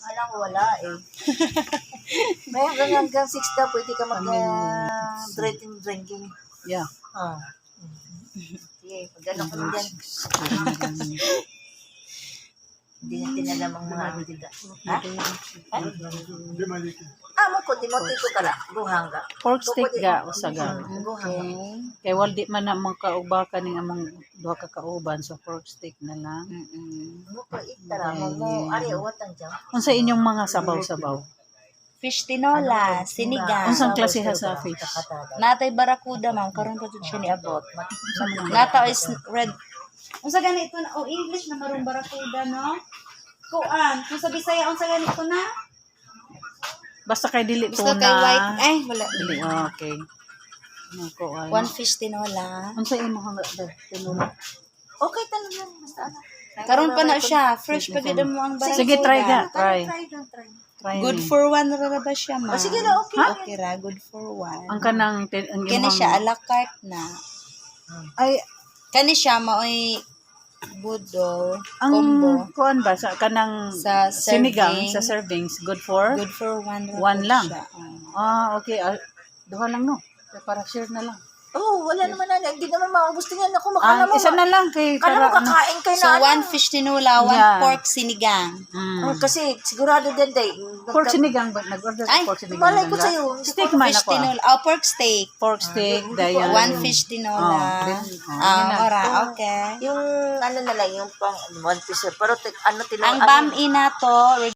Alam ko wala eh. May hanggang 6 daw, pwede ka drinking. Yeah. Oh. Sige, magano ko dyan. Hindi na tinalamang mga abitida. Ha? Amo ko, Timothy ko kala. Guhangga. Pork steak ga usaga. Guhangga. Kay waldi man na makauba ka ning among duha ka kauban so pork steak na lang. Mo ko itara mo ari uwatan dyan. Unsa inyong mga sabaw-sabaw? Fish tinola, sinigang. Unsang klase ha sa fish? Natay barakuda ma'am, karon pa jud siya niabot. Nata is red. Unsa ganito na English na marong barakuda no? Kuan, kung sa Bisaya unsa ganito na? Basta kay dili Basta tuna. kay white, ay wala. Dili, okay. Nako ay. One fish tinola. Unsa imo hanga tinula? Okay tanong lang basta ana. Karon pa na siya, fresh pa gid mo ang barakuda. Sige, try ga. Try. Try Good me. for one ra ba siya ma'am? Sige na, okay. Okay ra, good for one. Ang kanang ang Kani imong siya a la carte na. ay Kani siya maoy budol ang combo kuan ba sa kanang sa sinigang serving. sa servings good for Good for one ra One po lang. siya. okay duha lang no para share na lang Oh, wala naman na. Hindi naman maubos tingnan ako. Makala mo. isa na lang kay Kala mo para kakain kayo So, na ano. one fish tinola, one Yeah. pork sinigang. Oh, kasi sigurado din day. pork sinigang ba nag-order Ay, pork sinigang Malay ko lang, sa'yo. steak man Fish ako tinola. Pork steak. pork steak dayan One fish tinola. yun na. Ora, okay. Yung ano na lang, yung pang one piece. Pero ano Ang bam ina to,